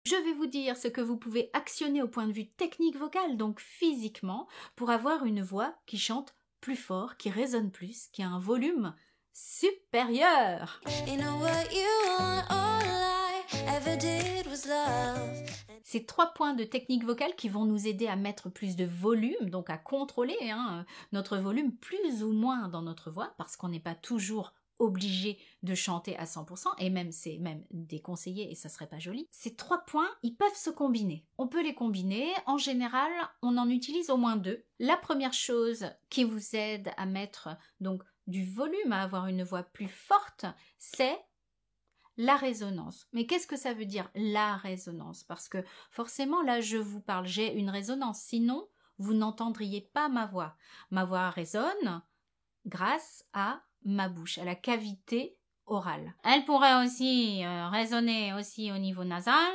Je vais vous dire ce que vous pouvez actionner au point de vue technique vocale, donc physiquement, pour avoir une voix qui chante plus fort, qui résonne plus, qui a un volume supérieur. Ces 3 points de technique vocale qui vont nous aider à mettre plus de volume, donc à contrôler notre volume plus ou moins dans notre voix, parce qu'on n'est pas toujours obligé de chanter à 100%, et même c'est même déconseillé et ça serait pas joli. Ces 3 points, ils peuvent se combiner. On peut les combiner. En général, on en utilise au moins 2. La première chose qui vous aide à mettre donc du volume, à avoir une voix plus forte, c'est la résonance. Mais qu'est-ce que ça veut dire, la résonance? Parce que forcément, là, je vous parle, j'ai une résonance. Sinon, vous n'entendriez pas ma voix. Ma voix résonne grâce à ma bouche, à la cavité orale. Elle pourrait aussi résonner aussi au niveau nasal,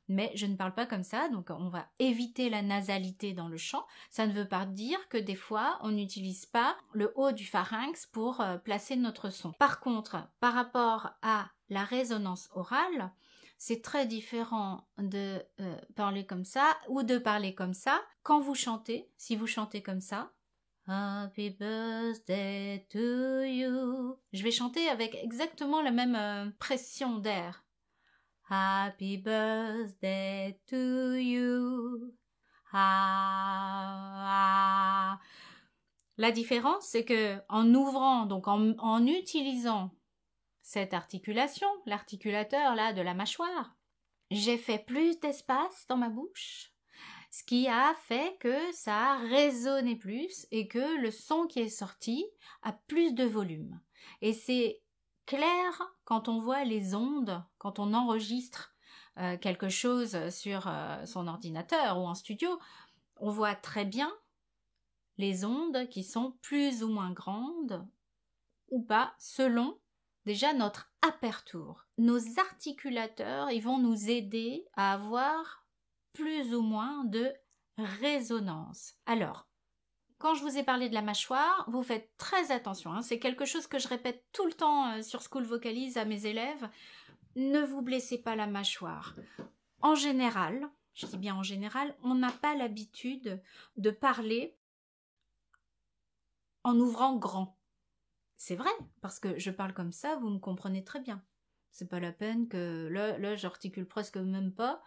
mais je ne parle pas comme ça, donc on va éviter la nasalité dans le chant. Ça ne veut pas dire que des fois, on n'utilise pas le haut du pharynx pour placer notre son. Par contre, par rapport à la résonance orale, c'est très différent de parler comme ça ou de parler comme ça. Quand vous chantez, si vous chantez comme ça, Happy birthday to you. Je vais chanter avec exactement la même pression d'air. Happy birthday to you. Ah, ah. La différence, c'est que en ouvrant, donc en utilisant cette articulation, l'articulateur là de la mâchoire, j'ai fait plus d'espace dans ma bouche. Ce qui a fait que ça a résonné plus et que le son qui est sorti a plus de volume. Et c'est clair quand on voit les ondes, quand on enregistre quelque chose sur son ordinateur ou en studio, on voit très bien les ondes qui sont plus ou moins grandes ou pas selon déjà notre aperture. Nos articulateurs, ils vont nous aider à avoir plus ou moins de résonance. Alors, quand je vous ai parlé de la mâchoire, vous faites très attention, c'est quelque chose que je répète tout le temps sur School Vocalise à mes élèves, ne vous blessez pas la mâchoire. En général, je dis bien en général, on n'a pas l'habitude de parler en ouvrant grand. C'est vrai, parce que je parle comme ça, vous me comprenez très bien. C'est pas la peine que là j'articule presque même pas,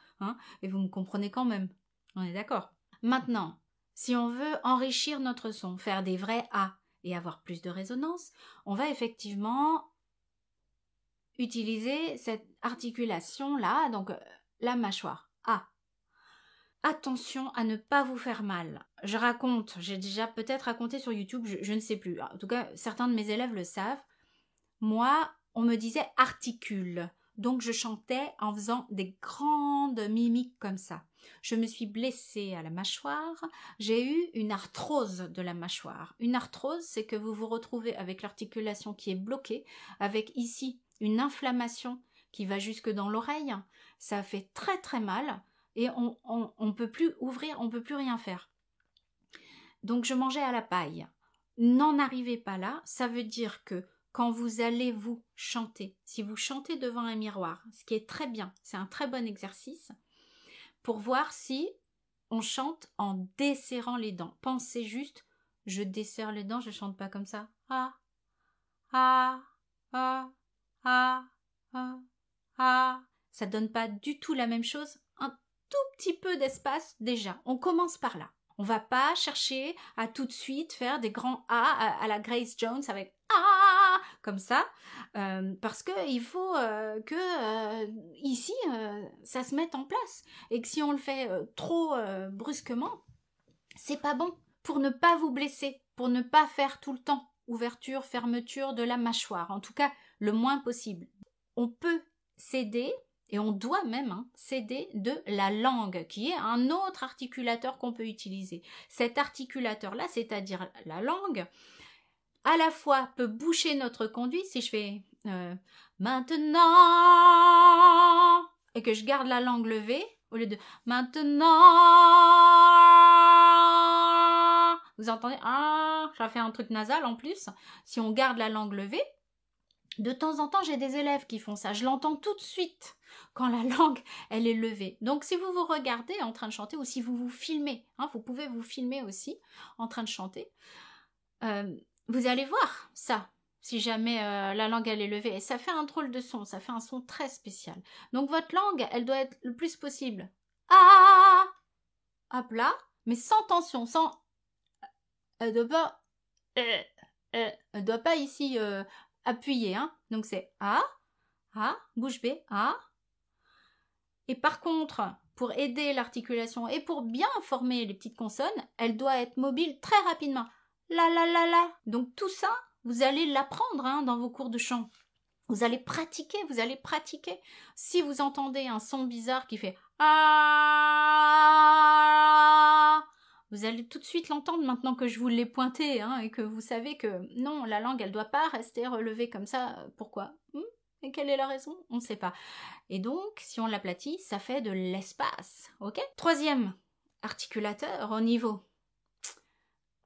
et vous me comprenez quand même. On est d'accord. Maintenant, si on veut enrichir notre son, faire des vrais A et avoir plus de résonance, on va effectivement utiliser cette articulation-là, donc la mâchoire A. Attention à ne pas vous faire mal. J'ai déjà peut-être raconté sur YouTube, je ne sais plus. En tout cas, certains de mes élèves le savent. Moi, on me disait articule. Donc, je chantais en faisant des grandes mimiques comme ça. Je me suis blessée à la mâchoire. J'ai eu une arthrose de la mâchoire. Une arthrose, c'est que vous vous retrouvez avec l'articulation qui est bloquée, avec ici une inflammation qui va jusque dans l'oreille. Ça fait très très mal et on peut plus ouvrir, on peut plus rien faire. Donc, je mangeais à la paille. N'en arrivez pas là. Ça veut dire que quand vous allez vous chanter, si vous chantez devant un miroir, ce qui est très bien, c'est un très bon exercice, pour voir si on chante en desserrant les dents. Pensez juste, je desserre les dents, je chante pas comme ça. Ah, ah, ah, ah, ah, ah. Ça donne pas du tout la même chose. Un tout petit peu d'espace déjà. On commence par là. On va pas chercher à tout de suite faire des grands A à la Grace Jones avec A comme ça, parce que il faut que ici ça se mette en place et que si on le fait trop brusquement, c'est pas bon pour ne pas vous blesser, pour ne pas faire tout le temps ouverture, fermeture de la mâchoire, en tout cas le moins possible. On peut s'aider et on doit même s'aider de la langue, qui est un autre articulateur qu'on peut utiliser. Cet articulateur-là, c'est-à-dire la langue, à la fois peut boucher notre conduit, si je fais maintenant, et que je garde la langue levée, au lieu de maintenant, vous entendez, ça fait un truc nasal en plus, si on garde la langue levée, De temps en temps, j'ai des élèves qui font ça. Je l'entends tout de suite quand la langue, elle est levée. Donc, si vous vous regardez en train de chanter ou si vous vous filmez, hein, vous pouvez vous filmer aussi en train de chanter, vous allez voir ça, si jamais la langue, elle est levée. Et ça fait un drôle de son, ça fait un son très spécial. Donc, votre langue, elle doit être le plus possible à plat, mais sans tension, sans... Elle ne doit pas ici appuyer, hein. Donc, c'est A, bouche B, A. Et par contre, pour aider l'articulation et pour bien former les petites consonnes, elle doit être mobile très rapidement. La. Donc tout ça, vous allez l'apprendre hein, dans vos cours de chant. Vous allez pratiquer. Si vous entendez un son bizarre qui fait ah, vous allez tout de suite l'entendre maintenant que je vous l'ai pointé hein, et que vous savez que non, la langue, elle doit pas rester relevée comme ça. Pourquoi Et quelle est la raison? On ne sait pas. Et donc, si on l'aplatit, ça fait de l'espace. Ok? Troisième articulateur au niveau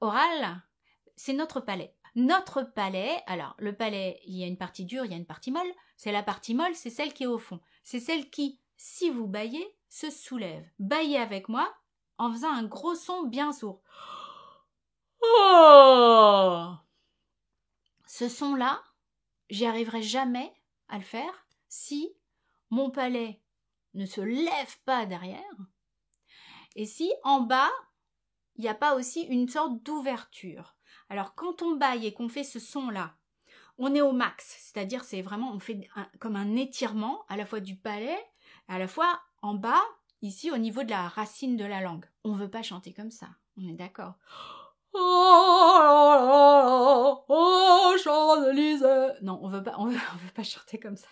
oral, c'est notre palais. Notre palais, alors le palais, il y a une partie dure, il y a une partie molle. C'est la partie molle, c'est celle qui est au fond. C'est celle qui, si vous bâillez, se soulève. Bâillez avec moi en faisant un gros son bien sourd. Oh! Ce son-là, j'y arriverai jamais à le faire si mon palais ne se lève pas derrière et si en bas, il n'y a pas aussi une sorte d'ouverture. Alors quand on bâille et qu'on fait ce son-là, on est au max, c'est-à-dire c'est vraiment, on fait comme un étirement à la fois du palais, à la fois en bas, ici au niveau de la racine de la langue. On ne veut pas chanter comme ça, on est d'accord. Oh, Champs-Élysées. Non, on veut pas chanter comme ça.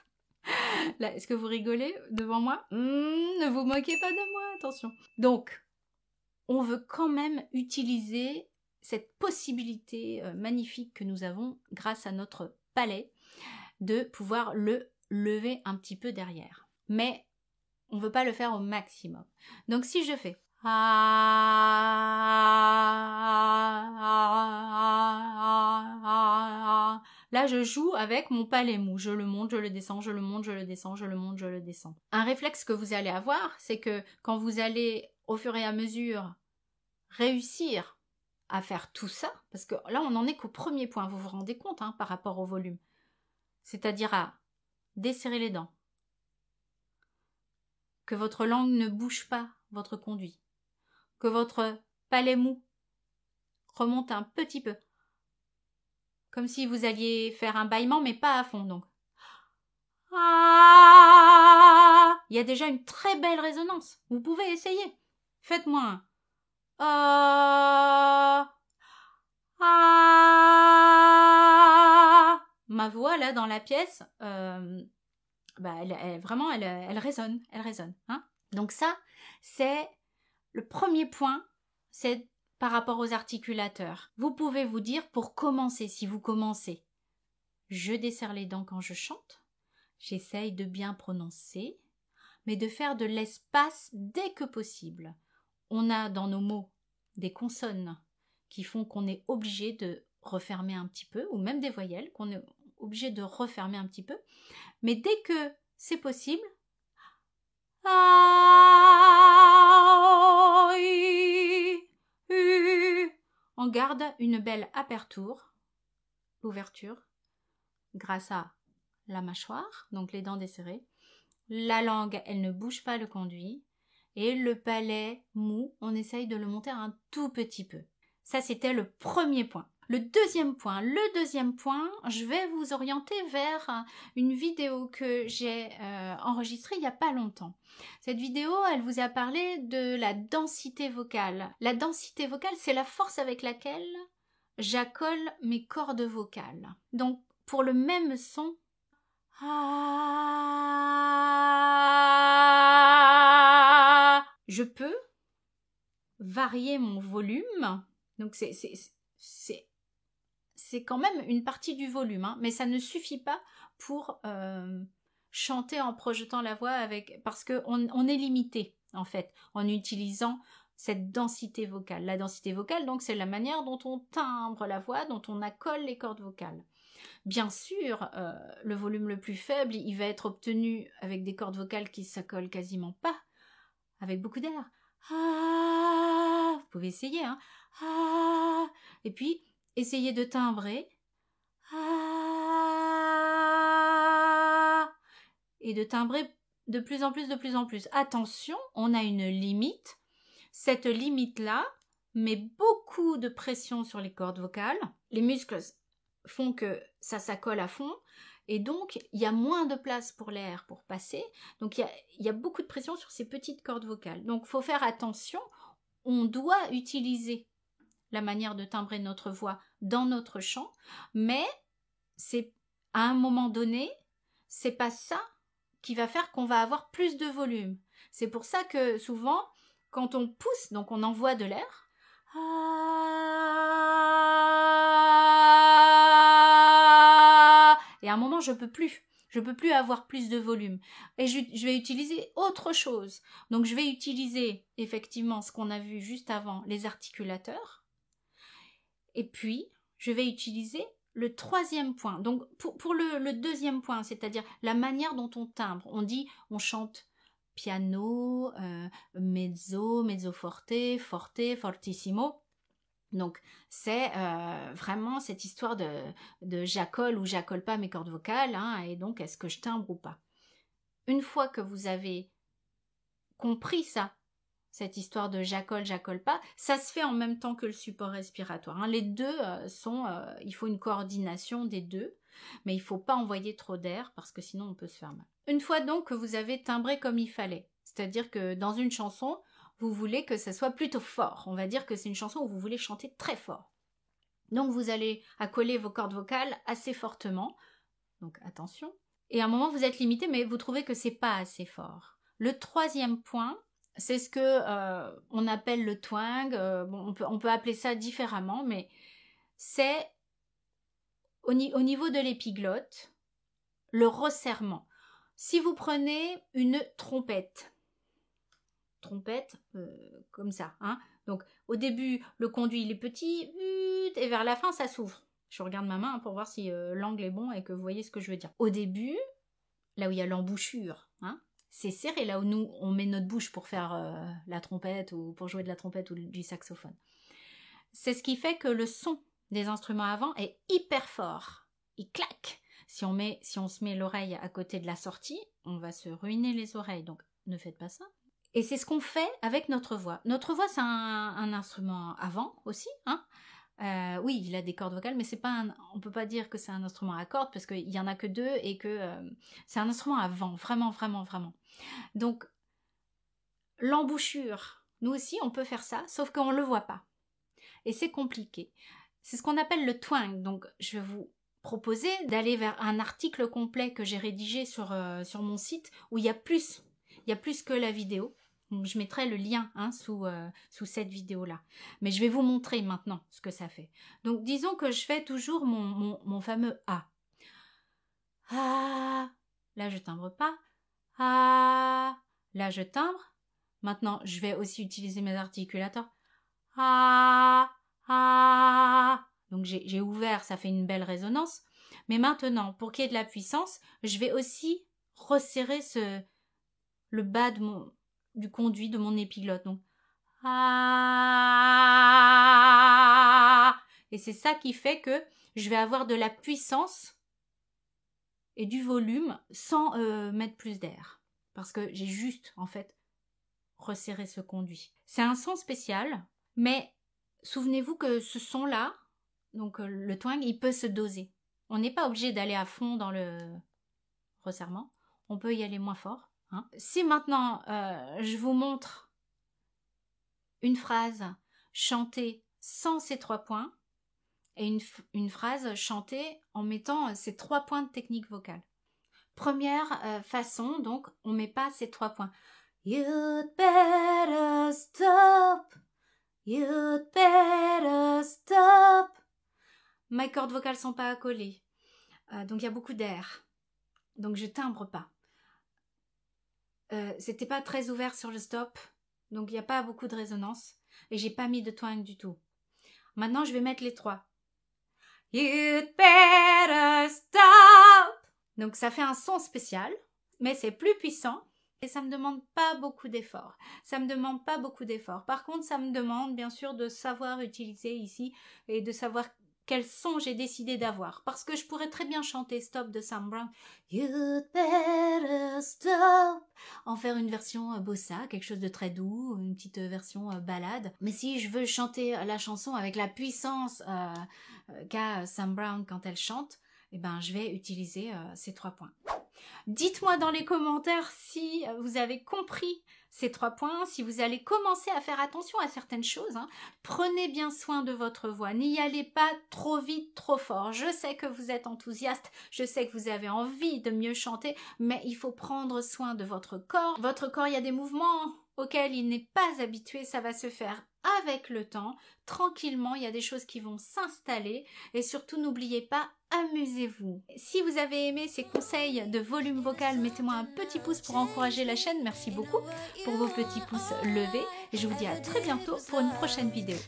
Là, est-ce que vous rigolez devant moi? Ne vous moquez pas de moi, attention. Donc, on veut quand même utiliser cette possibilité magnifique que nous avons grâce à notre palais de pouvoir le lever un petit peu derrière. Mais on ne veut pas le faire au maximum. Donc, si je fais là, je joue avec mon palais mou. Je le monte, je le descends, je le monte, je le descends, je le monte, je le descends. Un réflexe que vous allez avoir, c'est que quand vous allez, au fur et à mesure, réussir à faire tout ça, parce que là, on n'en est qu'au premier point, vous vous rendez compte hein, par rapport au volume. C'est-à-dire à desserrer les dents, que votre langue ne bouge pas votre conduit, que votre palais mou remonte un petit peu, comme si vous alliez faire un bâillement, mais pas à fond, donc. Il y a déjà une très belle résonance. Vous pouvez essayer. Faites-moi un. Ma voix, là, dans la pièce, elle résonne. Hein. Donc ça, c'est le premier point, c'est par rapport aux articulateurs. Vous pouvez vous dire, pour commencer, si vous commencez, je desserre les dents quand je chante, j'essaye de bien prononcer, mais de faire de l'espace dès que possible. On a dans nos mots des consonnes qui font qu'on est obligé de refermer un petit peu, ou même des voyelles qu'on est obligé de refermer un petit peu. Mais dès que c'est possible, on garde une belle aperture, l'ouverture, grâce à la mâchoire, donc les dents desserrées. La langue, elle ne bouge pas le conduit. Et le palais mou, on essaye de le monter un tout petit peu. Ça, c'était le premier point. Le deuxième point, je vais vous orienter vers une vidéo que j'ai enregistrée il n'y a pas longtemps. Cette vidéo, elle vous a parlé de la densité vocale. La densité vocale, c'est la force avec laquelle j'accole mes cordes vocales. Donc, pour le même son, je peux varier mon volume. Donc, c'est quand même une partie du volume, hein, mais ça ne suffit pas pour chanter en projetant la voix parce qu'on est limité, en fait, en utilisant cette densité vocale. La densité vocale, donc, c'est la manière dont on timbre la voix, dont on accole les cordes vocales. Bien sûr, le volume le plus faible, il va être obtenu avec des cordes vocales qui s'accolent quasiment pas, avec beaucoup d'air. Ah, vous pouvez essayer, hein. Ah, et puis, essayez de timbrer. Ah, et de timbrer de plus en plus, de plus en plus. Attention, on a une limite. Cette limite-là met beaucoup de pression sur les cordes vocales. Les muscles font que ça s'accole à fond. Et donc, il y a moins de place pour l'air pour passer. Donc, il y a beaucoup de pression sur ces petites cordes vocales. Donc, il faut faire attention. On doit utiliser la manière de timbrer notre voix dans notre chant. Mais, c'est à un moment donné, c'est pas ça qui va faire qu'on va avoir plus de volume. C'est pour ça que souvent, quand on pousse, donc on envoie de l'air, et à un moment je peux plus avoir plus de volume et je vais utiliser autre chose. Donc je vais utiliser effectivement ce qu'on a vu juste avant, les articulateurs, et puis je vais utiliser le troisième point. Donc pour le deuxième point, c'est-à-dire la manière dont on timbre, on chante piano, mezzo, mezzo forte, forte, fortissimo. Donc c'est vraiment cette histoire de j'accole ou j'accole pas mes cordes vocales, hein, et donc est-ce que je timbre ou pas. Une fois que vous avez compris ça, cette histoire de j'accole pas, ça se fait en même temps que le support respiratoire, hein. Les deux il faut une coordination des deux, mais il faut pas envoyer trop d'air parce que sinon on peut se faire mal. Une fois donc que vous avez timbré comme il fallait, c'est-à-dire que dans une chanson, vous voulez que ça soit plutôt fort, on va dire que c'est une chanson où vous voulez chanter très fort. Donc vous allez accoler vos cordes vocales assez fortement, donc attention, et à un moment vous êtes limité mais vous trouvez que c'est pas assez fort. Le troisième point, c'est ce que on appelle le twang. On peut appeler ça différemment, mais c'est au niveau de l'épiglotte, le resserrement. Si vous prenez une trompette comme ça, hein, donc au début le conduit il est petit et vers la fin ça s'ouvre. Je regarde ma main pour voir si l'angle est bon et que vous voyez ce que je veux dire. Au début, là où il y a l'embouchure, hein, c'est serré, là où nous on met notre bouche pour faire la trompette ou pour jouer de la trompette ou du saxophone. C'est ce qui fait que le son des instruments avant est hyper fort. Il claque. Si on se met l'oreille à côté de la sortie, on va se ruiner les oreilles. Donc ne faites pas ça. Et c'est ce qu'on fait avec notre voix. Notre voix, c'est un instrument avant aussi, hein. Oui, il a des cordes vocales, mais on peut pas dire que c'est un instrument à cordes parce qu'il y en a que deux et que c'est un instrument à vent, vraiment, vraiment, vraiment. Donc, l'embouchure, nous aussi, on peut faire ça, sauf qu'on le voit pas. Et c'est compliqué. C'est ce qu'on appelle le twang. Donc, je vais vous proposer d'aller vers un article complet que j'ai rédigé sur mon site où il y a plus que la vidéo. Donc, je mettrai le lien sous cette vidéo-là. Mais je vais vous montrer maintenant ce que ça fait. Donc, disons que je fais toujours mon fameux A. Ah, là, je timbre pas. Ah, là, je timbre. Maintenant, je vais aussi utiliser mes articulateurs. Ah, ah. Donc, j'ai ouvert, ça fait une belle résonance. Mais maintenant, pour qu'il y ait de la puissance, je vais aussi resserrer le bas du conduit de mon épiglotte. Donc, ah. Et c'est ça qui fait que je vais avoir de la puissance et du volume sans mettre plus d'air. Parce que j'ai juste, en fait, resserré ce conduit. C'est un son spécial, mais souvenez-vous que ce son-là, donc le twang, il peut se doser. On n'est pas obligé d'aller à fond dans le resserrement. On peut y aller moins fort. Hein. Si maintenant, je vous montre une phrase chantée sans ces 3 points et une phrase chantée en mettant ces 3 points de technique vocale. Première façon, donc, on ne met pas ces 3 points. You'd better stop. You'd better stop. Mes cordes vocales sont pas accolées. Donc il y a beaucoup d'air. Donc je timbre pas. C'était pas très ouvert sur le stop. Donc il n'y a pas beaucoup de résonance. Et j'ai pas mis de twang du tout. Maintenant je vais mettre les 3. You'd better stop. Donc ça fait un son spécial, mais c'est plus puissant. Et ça me demande pas beaucoup d'efforts. Ça me demande pas beaucoup d'efforts. Par contre, ça me demande bien sûr de savoir utiliser ici et de savoir quel son j'ai décidé d'avoir. Parce que je pourrais très bien chanter Stop de Sam Brown. You'd better stop. En faire une version bossa, quelque chose de très doux, une petite version ballade. Mais si je veux chanter la chanson avec la puissance qu'a Sam Brown quand elle chante, eh ben, je vais utiliser ces 3 points. Dites-moi dans les commentaires si vous avez compris ces 3 points, si vous allez commencer à faire attention à certaines choses. Prenez bien soin de votre voix, n'y allez pas trop vite, trop fort. Je sais que vous êtes enthousiaste, je sais que vous avez envie de mieux chanter, mais il faut prendre soin de votre corps. Votre corps, il y a des mouvements auxquels il n'est pas habitué, ça va se faire avec le temps, tranquillement, il y a des choses qui vont s'installer et surtout n'oubliez pas, amusez-vous. Si vous avez aimé ces conseils de volume vocal, mettez-moi un petit pouce pour encourager la chaîne, merci beaucoup pour vos petits pouces levés et je vous dis à très bientôt pour une prochaine vidéo.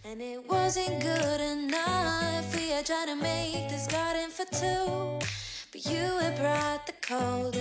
But you had brought the cold